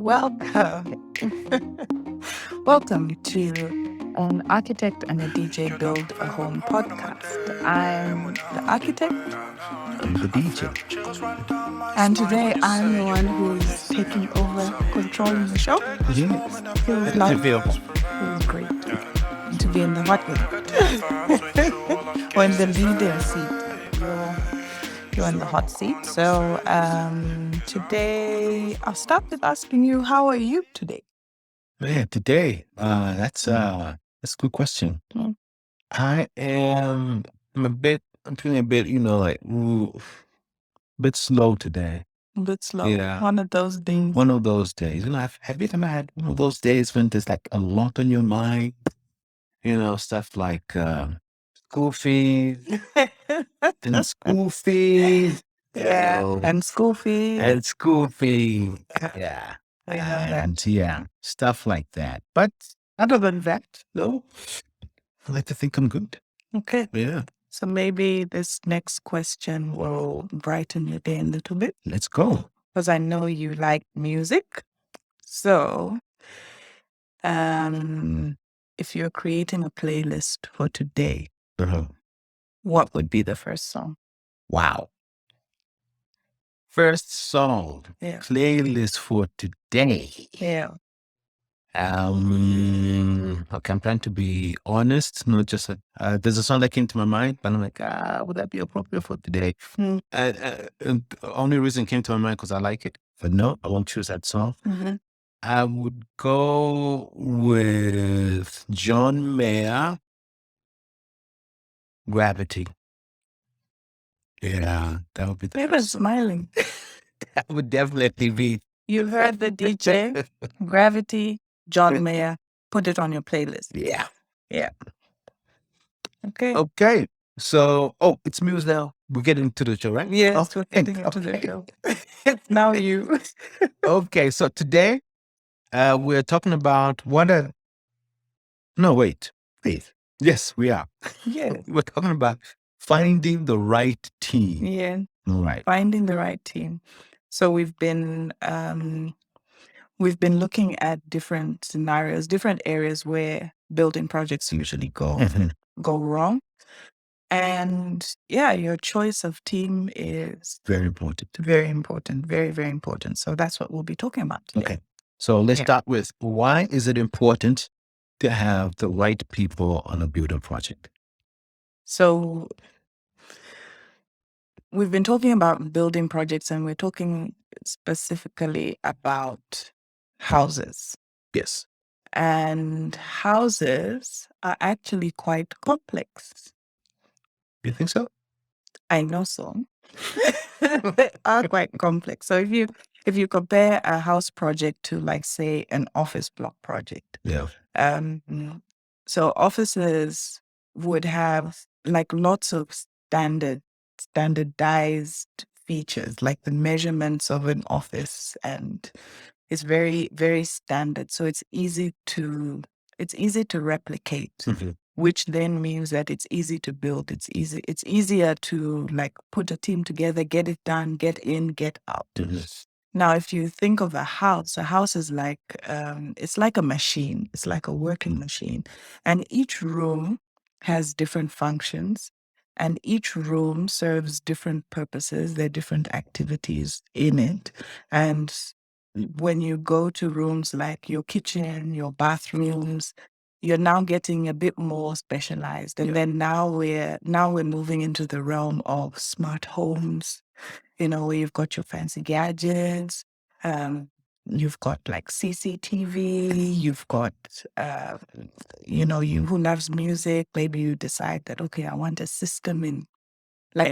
Welcome. Welcome to an architect and a DJ build a home podcast. I'm the architect I'm the DJ. and today I'm the one who's taking over controlling the show. Yes. Feels How like does it feel? feels great to be in the hot seat or in the leader seat. You're in the hot seat. So today I'll start with asking you, how are you today? Man, today, that's a good question. Mm. I'm feeling a bit, a bit slow today. A bit slow. Yeah. One of those days. One of those days. Have you ever had one of those days when there's like a lot on your mind? Stuff like school fees and school fees. Yeah. And school fees. And school fees. Yeah. I know that. And yeah, stuff like that. But other than that, no, I like to think I'm good. Okay. Yeah. So maybe this next question will brighten your day a little bit. Let's go. Because I know you like music. So if you're creating a playlist for today, what would be the first song? Wow. First song, Yeah. playlist for today. Yeah. Okay, I'm trying to be honest, not just there's a song that came to my mind, but I'm like, would that be appropriate for today? Mm. And the only reason it came to my mind because I like it, but no, I won't choose that song. Mm-hmm. I would go with John Mayer, Gravity. Yeah, that would be the Paper's first song. smiling. That would definitely be. You heard the DJ, Gravity, John Mayer. Put it on your playlist. Yeah. Yeah. Okay. Okay. So, it's Muse now. We're getting to the show, right? Yes, we're getting into the show. Now you. Okay, so today we're talking about wait. Yes, we are. Yes. We're talking about finding the right team. Yeah. All right. Finding the right team. So we've been looking at different scenarios, different areas where building projects usually go wrong. And yeah, your choice of team is Very important. very important, very, very important. So that's what we'll be talking about today. Okay. So let's start with, why is it important to have the right people on a building project? So we've been talking about building projects, and we're talking specifically about houses. Yes. And houses are actually quite complex. You think so? I know so. They are quite complex. So if you compare a house project to, like, say, an office block project, Yeah. so offices would have like lots of standardized features, like the measurements of an office, and it's very, very standard. So it's easy to replicate, which then means that it's easy to build. It's easier to, like, put a team together, get it done, get in, get out. Now, if you think of a house is like, it's like a machine. It's like a working machine. And each room has different functions, and each room serves different purposes. There are different activities in it. And when you go to rooms like your kitchen, your bathrooms, you're now getting a bit more specialized. And then now we're moving into the realm of smart homes, where you've got your fancy gadgets, you've got like CCTV, you've got, you who loves music, maybe you decide that, okay, I want a system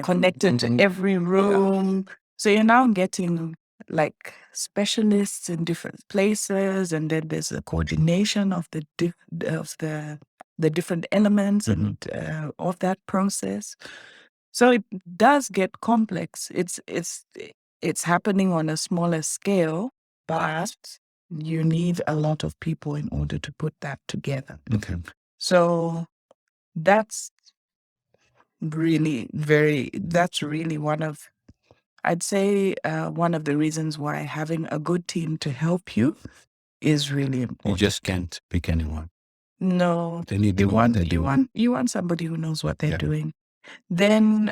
connected to every room. So you're now getting like specialists in different places, and then there's a coordination of the different elements and of that process. So it does get complex. It's happening on a smaller scale, but you need a lot of people in order to put that together. Okay. So that's really one of I'd say one of the reasons why having a good team to help you is really important. You just can't pick anyone. No, They need you want somebody who knows what they're doing. Then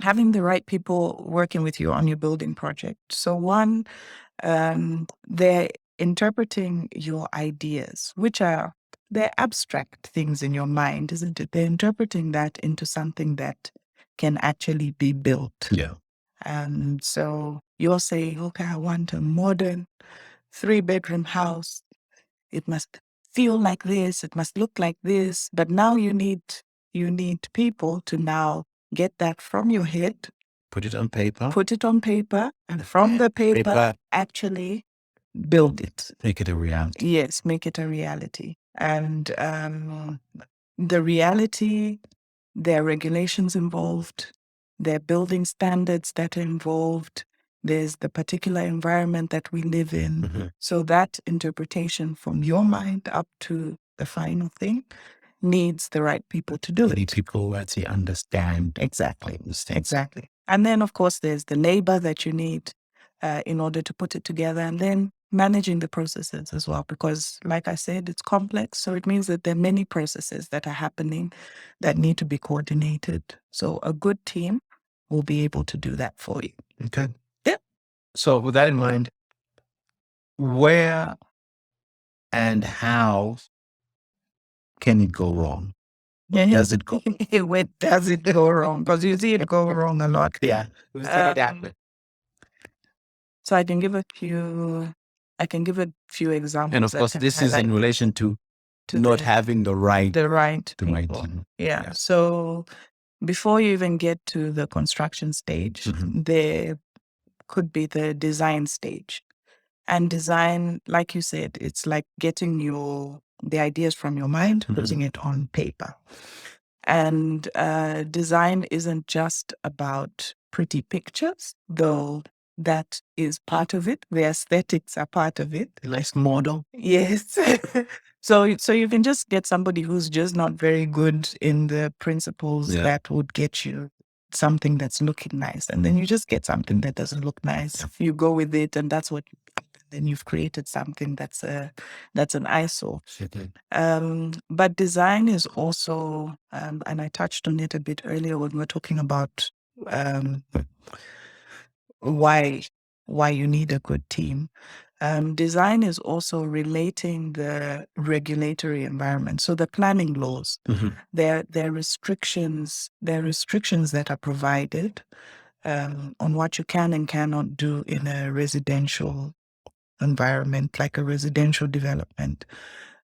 having the right people working with you on your building project. So one, they're interpreting your ideas, which are they're abstract things in your mind, isn't it? They're interpreting that into something that can actually be built. Yeah. So you're saying, okay, I want a modern 3-bedroom house. It must feel like this. It must look like this. But now you need people to now get that from your head, Put it on paper. And from the paper, actually build it. Make it a reality. Yes, make it a reality. And the reality, there are regulations involved, there are building standards that are involved, there's the particular environment that we live in. Mm-hmm. So that interpretation from your mind up to the final thing needs the right people to do You need it. people who actually understand. Exactly. And then, of course, there's the labor that you need in order to put it together, and then managing the processes as well, because like I said, it's complex. So it means that there are many processes that are happening that need to be coordinated. So a good team will be able to do that for you. Okay. Yeah. So with that in mind, where and how can it go wrong? Yeah. Does it go? Where does it go wrong? Because you see it go wrong a lot. Yeah. So I can give a few examples. And of course, this is in relation to not having the right people. team. Yeah. So before you even get to the construction stage, there could be the design stage. And design, like you said, it's like getting the ideas from your mind, putting it on paper. And design isn't just about pretty pictures, though that is part of it. The aesthetics are part of it. Nice model. Yes. So you can just get somebody who's just not very good in the principles that would get you something that's looking nice. And then you just get something that doesn't look nice. Yeah. You go with it, and that's what then you've created something that's an eyesore. But design is also, and I touched on it a bit earlier when we were talking about why you need a good team. Design is also relating the regulatory environment. So the planning laws, there are restrictions. There are restrictions that are provided on what you can and cannot do in a residential environment, like a residential development.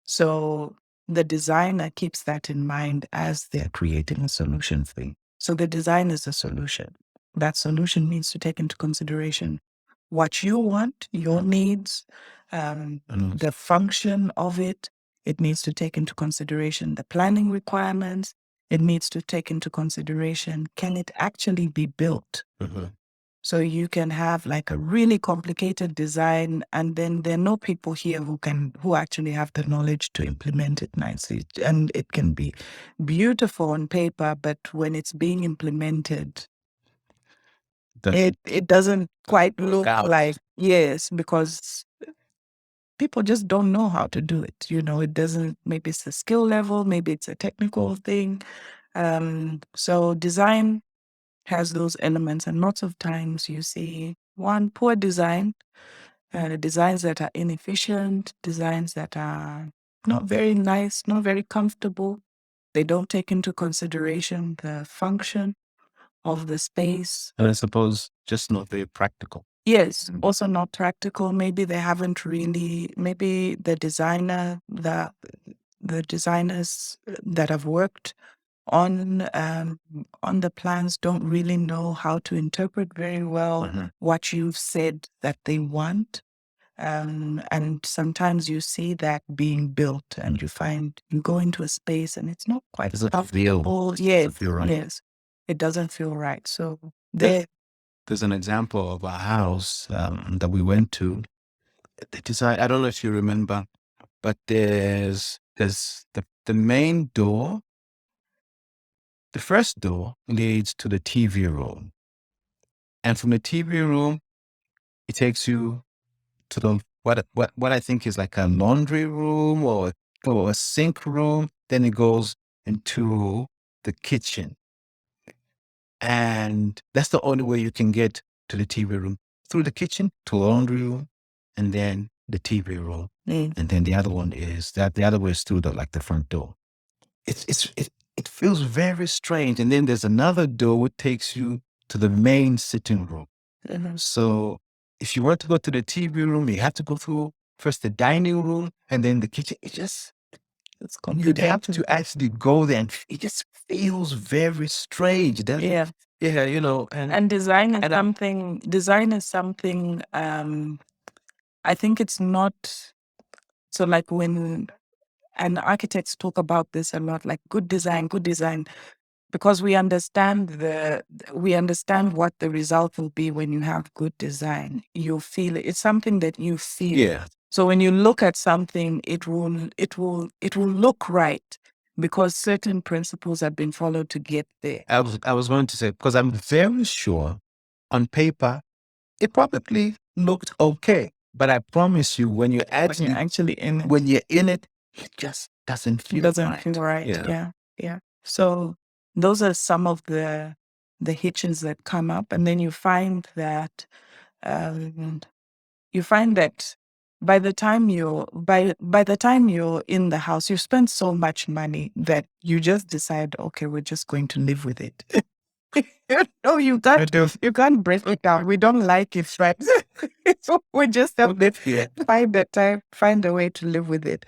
So the designer keeps that in mind as they're creating a solution for you. So the design is a solution. That solution needs to take into consideration what you want, your needs, the function of it. It needs to take into consideration the planning requirements. It needs to take into consideration, can it actually be built? So you can have like a really complicated design, and then there are no people here who actually have the knowledge to implement it nicely. And it can be beautiful on paper, but when it's being implemented, it doesn't quite look like, yes, because people just don't know how to do it. It doesn't, maybe it's a skill level, maybe it's a technical thing. So design has those elements, and lots of times you see one, poor design, designs that are inefficient, designs that are not very nice, not very comfortable. They don't take into consideration the function of the space. And I suppose just not very practical. Yes, also not practical. Maybe they haven't really, maybe the designers that have worked on the plans don't really know how to interpret very well what you've said that they want. And sometimes you see that being built, and you go into a space and it's not quite comfortable. Yes, yes, it doesn't feel right. So there's an example of a house that we went to. The design, I don't know if you remember, but there's the main door. The first door leads to the TV room. And from the TV room, it takes you to the what I think is like a laundry room or a sink room. Then it goes into the kitchen. And that's the only way you can get to the TV room, through the kitchen to the laundry room and then the TV room. And then the other one is the other way is through the front door. It feels very strange. And then there's another door which takes you to the main sitting room. So if you want to go to the TV room, you have to go through first the dining room and then the kitchen. It's you'd have to actually go there, and it just feels very strange. Yeah. Yeah, you know. And design is something. Design is something. I think it's not. So, like when and architects talk about this a lot, like good design, because we understand what the result will be when you have good design. You feel it. It's something that you feel. Yeah. So when you look at something, it will look right because certain principles have been followed to get there. I was going to say, because I'm very sure on paper it probably looked okay, but I promise you, when you're actually in it, it just doesn't feel right. Yeah. So those are some of the hitches that come up, and then you find that by the time you're in the house, you spend so much money that you just decide, okay, we're just going to live with it. No, you can't break it down. We don't like it, right? So we just have to find a way to live with it.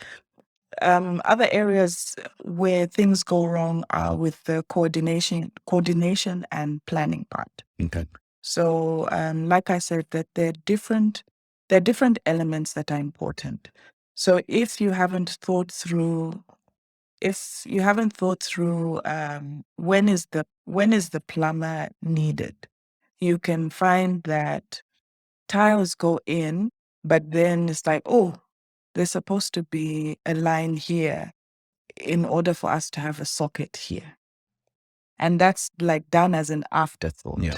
Other areas where things go wrong are with the coordination and planning part. Okay. So, like I said, that there are different elements that are important. So, if you haven't thought through when is the plumber needed, you can find that tiles go in, but then it's like, oh, there's supposed to be a line here in order for us to have a socket here. And that's like done as an afterthought. Yeah.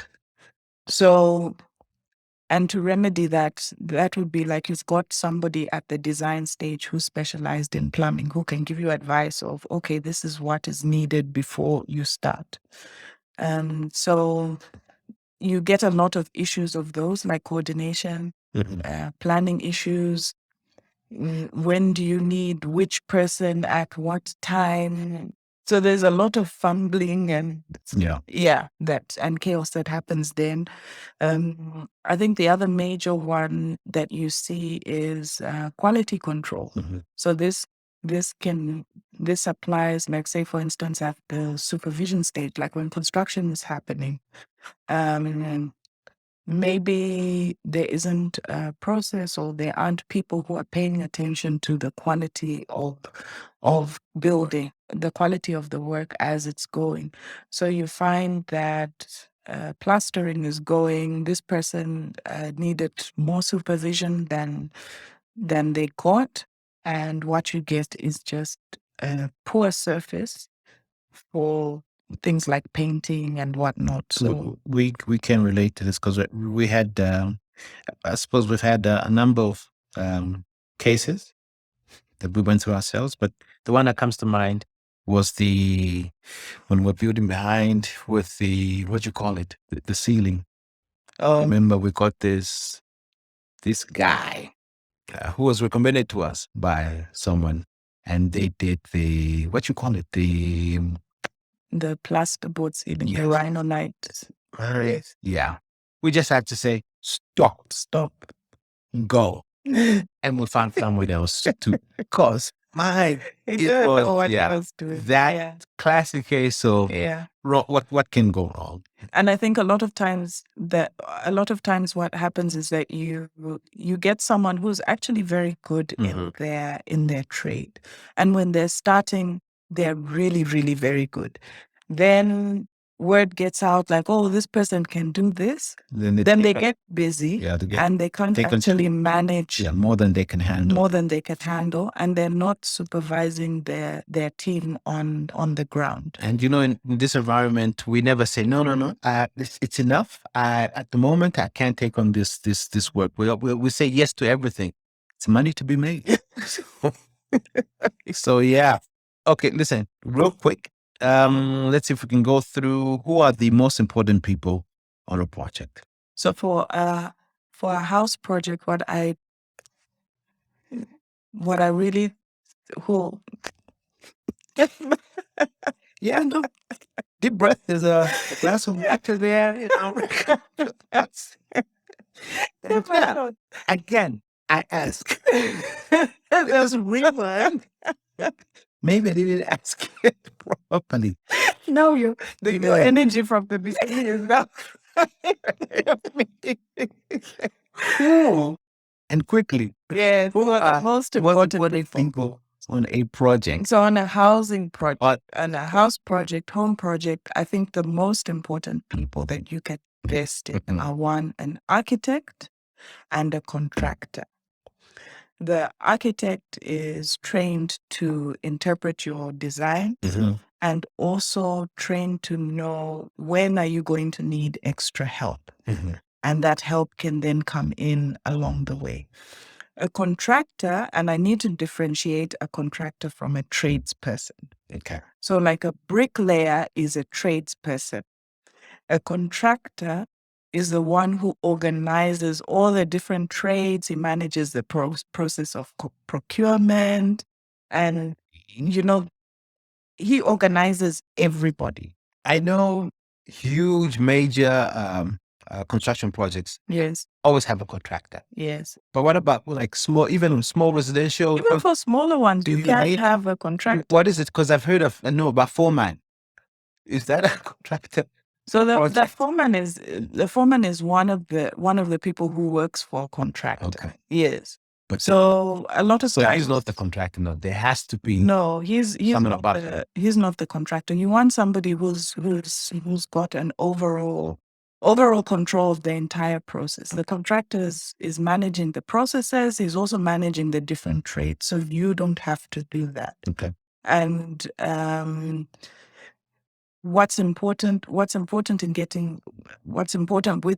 So, and to remedy that would be like you've got somebody at the design stage who's specialized in plumbing, who can give you advice of, okay, this is what is needed before you start. So you get a lot of issues of those, like coordination, planning issues. When do you need which person at what time? So there's a lot of fumbling and and chaos that happens then. I think the other major one that you see is quality control. So this applies, like, say, for instance, at the supervision stage, like when construction is happening. Maybe there isn't a process, or there aren't people who are paying attention to the quality of building, the quality of the work as it's going. So you find that plastering is going, this person needed more supervision than they got, and what you get is just a poor surface for things like painting and whatnot. So we can relate to this because we had, I suppose we've had a number of cases that we went through ourselves, but the one that comes to mind was when we're building behind with what you call it, the ceiling. Remember, we got this guy who was recommended to us by someone, and they did what you call it, the plasterboard ceiling, the rhinolite. Yeah. We just had to say, stop, go. And we'll find someone else to, because it was that classic case of what can go wrong. And I think a lot of times what happens is that you get someone who's actually very good in their trade. And when they're starting, they're really, really very good. Then word gets out like, oh, this person can do this, then they get busy, and they can't actually manage more than they can handle. And they're not supervising their team on the ground. And in this environment, we never say no. It's enough. At the moment, I can't take on this work. We say yes to everything. It's money to be made. So yeah. Okay, listen, real quick. Let's see if we can go through who are the most important people on a project. So for a house project, what I really who Yeah, no. Deep breath is a glass of water there. Again, I ask. There's rewind. Maybe I didn't ask it properly. No, your energy from the beginning is not. And quickly. Yes, who are the most important people on a project? So on a housing project, on a house project, home project, I think the most important people that you can invest in are an architect and a contractor. The architect is trained to interpret your design and also trained to know when are you going to need extra help. And that help can then come in along the way. A contractor, and I need to differentiate a contractor from a tradesperson. Okay. So like a bricklayer is a tradesperson. A contractor is the one who organizes all the different trades. He manages the process of procurement, and he organizes everybody. I know huge major construction projects. Yes. Always have a contractor. Yes. But what about even small residential? Even for smaller ones, you can't have a contractor. What is it? Because I've heard of about foreman. Is that a contractor? So the foreman is one of the people who works for a contractor. Okay. Yes. But so a lot of times, he's not the contractor. No, there has to be. No, he's not the contractor. You want somebody who's got an overall control of the entire process. The contractor is managing the processes. He's also managing the different trades. So you don't have to do that. Okay. And what's important with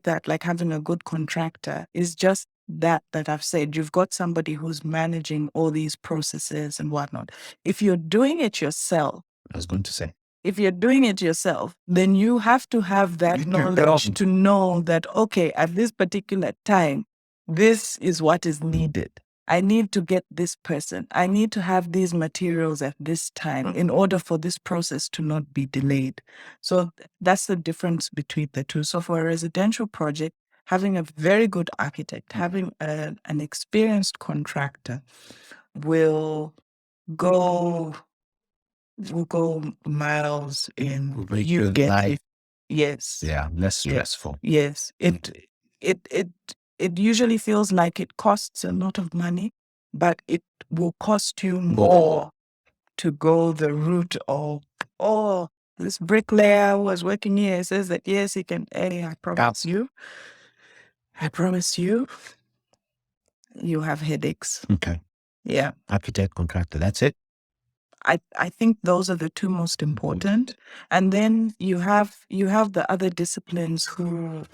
that, like having a good contractor, is just that I've said. You've got somebody who's managing all these processes and whatnot. If you're doing it yourself, I was going to say, if you're doing it yourself, then you have to have that knowledge to know that, okay, at this particular time, this is what is needed. I need to get this person. I need to have these materials at this time in order for this process to not be delayed. So that's the difference between the two. So for a residential project, having a very good architect, having an experienced contractor will go miles in you get life. Yes. Yeah, less stressful. Yes. It usually feels like it costs a lot of money, but it will cost you more to go the route of, oh, this bricklayer was working here, says that yes, he can. Hey, I promise you, you have headaches. Okay. Yeah. Architect, contractor, that's it. I think those are the two most important. And then you have the other disciplines who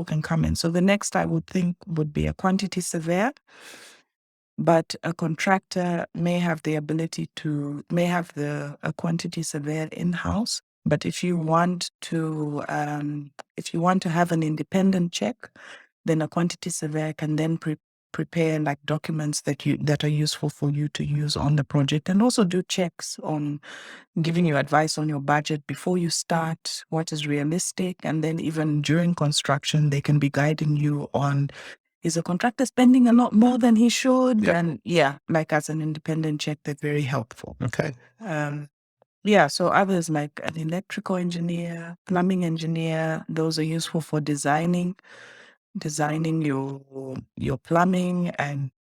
can come in. So the next I would think would be a quantity surveyor. But a contractor may have the ability a quantity surveyor in-house. But if you want to have an independent check, then a quantity surveyor can then prepare like documents that are useful for you to use on the project, and also do checks on giving you advice on your budget before you start, what is realistic, and then even during construction, they can be guiding you on, is a contractor spending a lot more than he should? Yeah. And like as an independent check, they're very helpful. Okay. So others like an electrical engineer, plumbing engineer, those are useful for designing your plumbing and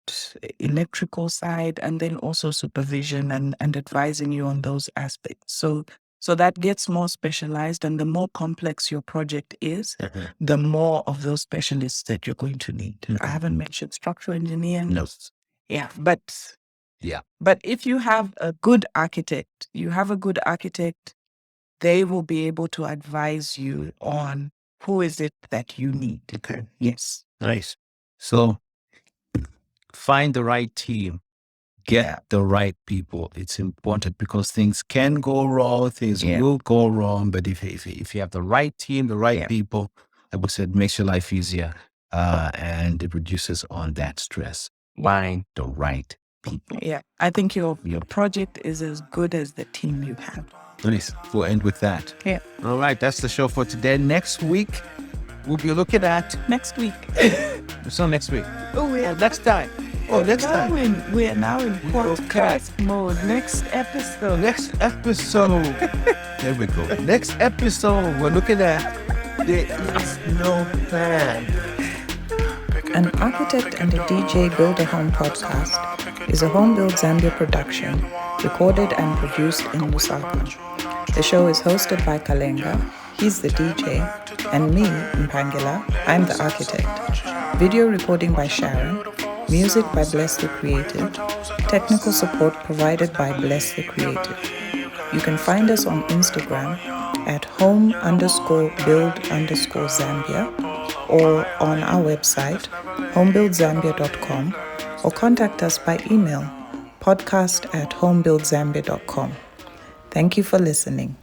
electrical side, and then also supervision and advising you on those aspects. So So that gets more specialized, and the more complex your project is, the more of those specialists that you're going to need. I haven't mentioned structural engineering. No. Yeah, but Yeah. But if you have a good architect, they will be able to advise you on who is it that you need. Okay. Yes. Nice. So find the right team. Get the right people. It's important because things can go wrong, things will go wrong. But if you have the right team, the right people, I would say it makes your life easier and it reduces on that stress. Find the right people. Yeah. I think your project is as good as the team you have. Nice. We'll end with that. Yeah. All right. That's the show for today. Next week, we'll be looking at. Next week. So next week. Oh, yeah. Next time. Oh, next time. We are now in podcast mode. Next episode. There we go. Next episode, we're looking at There Is No Plan. An Architect and a DJ Build a Home podcast is a Home Build Zambia production, recorded and produced in Lusaka. The show is hosted by Kalenga, he's the DJ, and me, Mphangela, I'm the architect. Video recording by Sharon, music by Bless the Creative, technical support provided by Bless the Creative. You can find us on Instagram at home_build_Zambia or on our website, homebuildzambia.com, or contact us by email, podcast@homebuildzambia.com. Thank you for listening.